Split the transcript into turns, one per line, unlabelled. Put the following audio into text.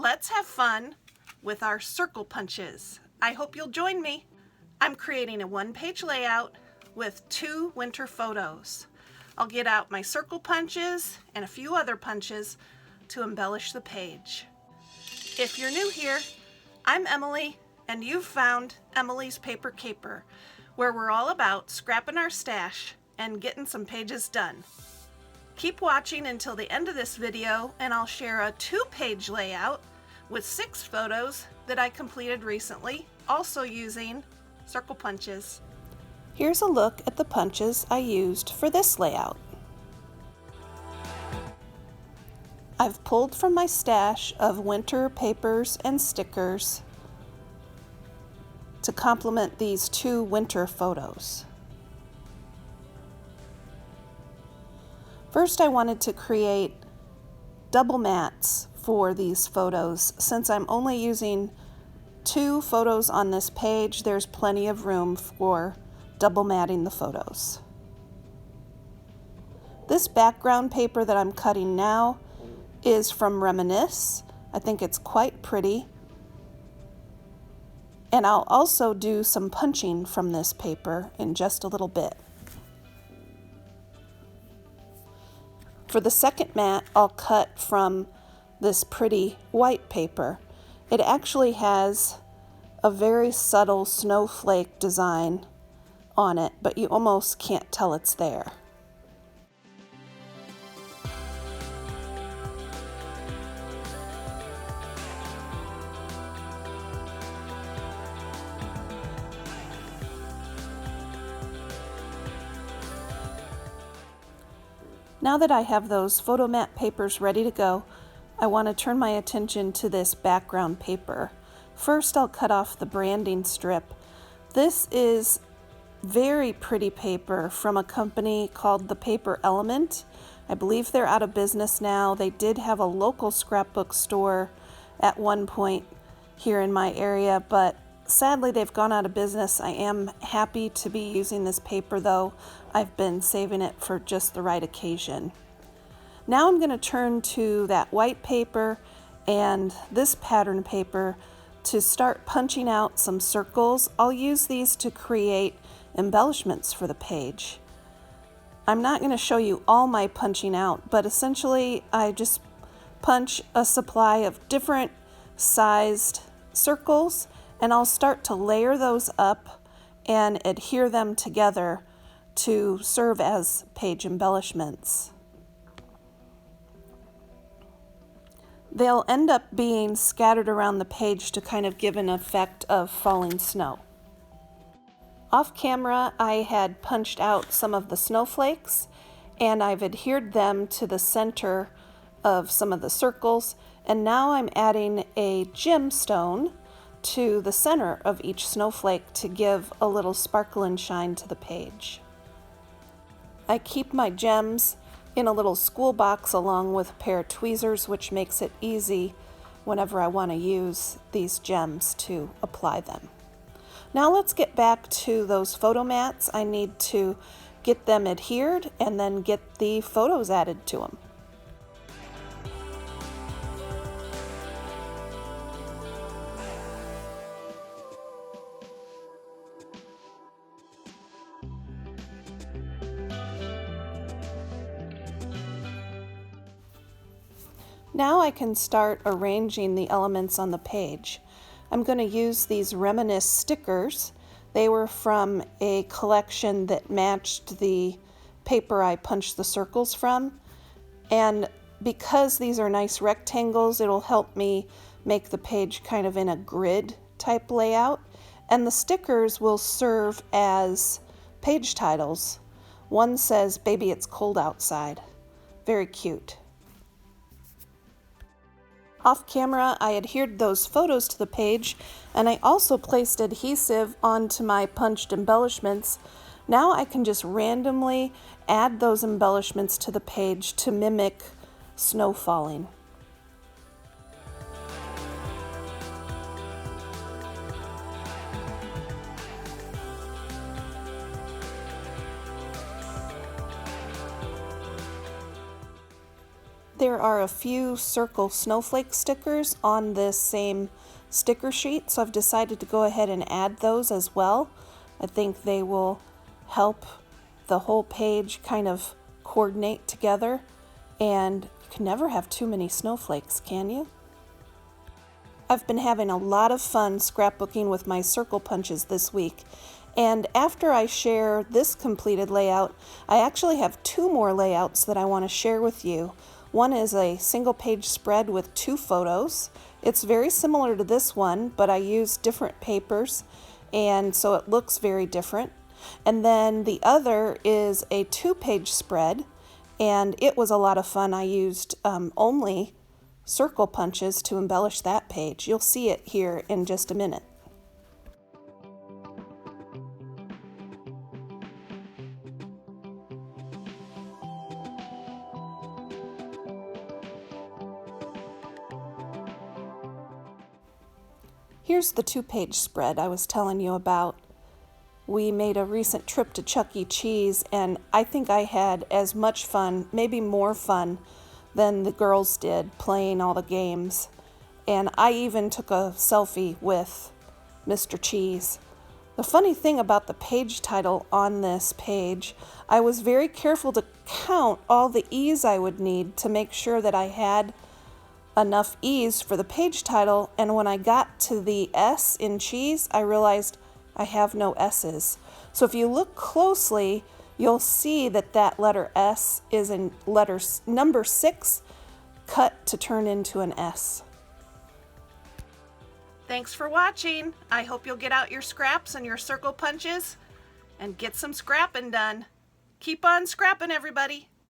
Let's have fun with our circle punches. I hope you'll join me. I'm creating a one-page layout with 2 winter photos. I'll get out my circle punches and a few other punches to embellish the page. If you're new here, I'm Emilee, and you've found Emilee's Paper Caper, where we're all about scrapping our stash and getting some pages done. Keep watching until the end of this video, and I'll share a 2-page layout with 6 photos that I completed recently, also using circle punches. Here's a look at the punches I used for this layout. I've pulled from my stash of winter papers and stickers to complement these 2 winter photos. First, I wanted to create double mats for these photos. Since I'm only using 2 photos on this page, there's plenty of room for double matting the photos. This background paper that I'm cutting now is from Reminisce. I think it's quite pretty. And I'll also do some punching from this paper in just a little bit. For the second mat, I'll cut from this pretty white paper. It actually has a very subtle snowflake design on it, but you almost can't tell it's there. Now that I have those photo mat papers ready to go, I want to turn my attention to this background paper. First, I'll cut off the branding strip. This is very pretty paper from a company called The Paper Element. I believe they're out of business now. They did have a local scrapbook store at one point here in my area, but sadly they've gone out of business. I am happy to be using this paper though. I've been saving it for just the right occasion. Now I'm going to turn to that white paper and this pattern paper to start punching out some circles. I'll use these to create embellishments for the page. I'm not going to show you all my punching out, but essentially I just punch a supply of different sized circles, and I'll start to layer those up and adhere them together to serve as page embellishments. They'll end up being scattered around the page to kind of give an effect of falling snow. Off camera, I had punched out some of the snowflakes, and I've adhered them to the center of some of the circles, and now I'm adding a gemstone to the center of each snowflake to give a little sparkle and shine to the page. I keep my gems in a little school box along with a pair of tweezers, which makes it easy whenever I want to use these gems to apply them. Now let's get back to those photo mats. I need to get them adhered and then get the photos added to them. Now I can start arranging the elements on the page. I'm going to use these Reminisce stickers. They were from a collection that matched the paper I punched the circles from. And because these are nice rectangles, it'll help me make the page kind of in a grid type layout. And the stickers will serve as page titles. One says, "Baby, it's cold outside." Very cute. Off camera, I adhered those photos to the page, and I also placed adhesive onto my punched embellishments. Now I can just randomly add those embellishments to the page to mimic snow falling. there are a few circle snowflake stickers on this same sticker sheet, so I've decided to go ahead and add those as well. I think they will help the whole page kind of coordinate together, and you can never have too many snowflakes, can you? I've been having a lot of fun scrapbooking with my circle punches this week, and after I share this completed layout, I actually have two more layouts that I want to share with you. One is a single page spread with 2 photos. It's very similar to this one, but I used different papers, and so it looks very different. And then the other is a 2-page spread, and it was a lot of fun. I used only circle punches to embellish that page. You'll see it here in just a minute. Here's the 2-page spread I was telling you about. We made a recent trip to Chuck E. Cheese, and I think I had as much fun, maybe more fun, than the girls did playing all the games. And I even took a selfie with Mr. Cheese. The funny thing about the page title on this page, I was very careful to count all the E's I would need to make sure that I had enough E's for the page title, and when I got to the S in cheese, I realized I have no S's. So if you look closely, you'll see that that letter S is in number 6 cut to turn into an S. Thanks for watching. I hope you'll get out your scraps and your circle punches and get some scrapping done. Keep on scrapping, everybody.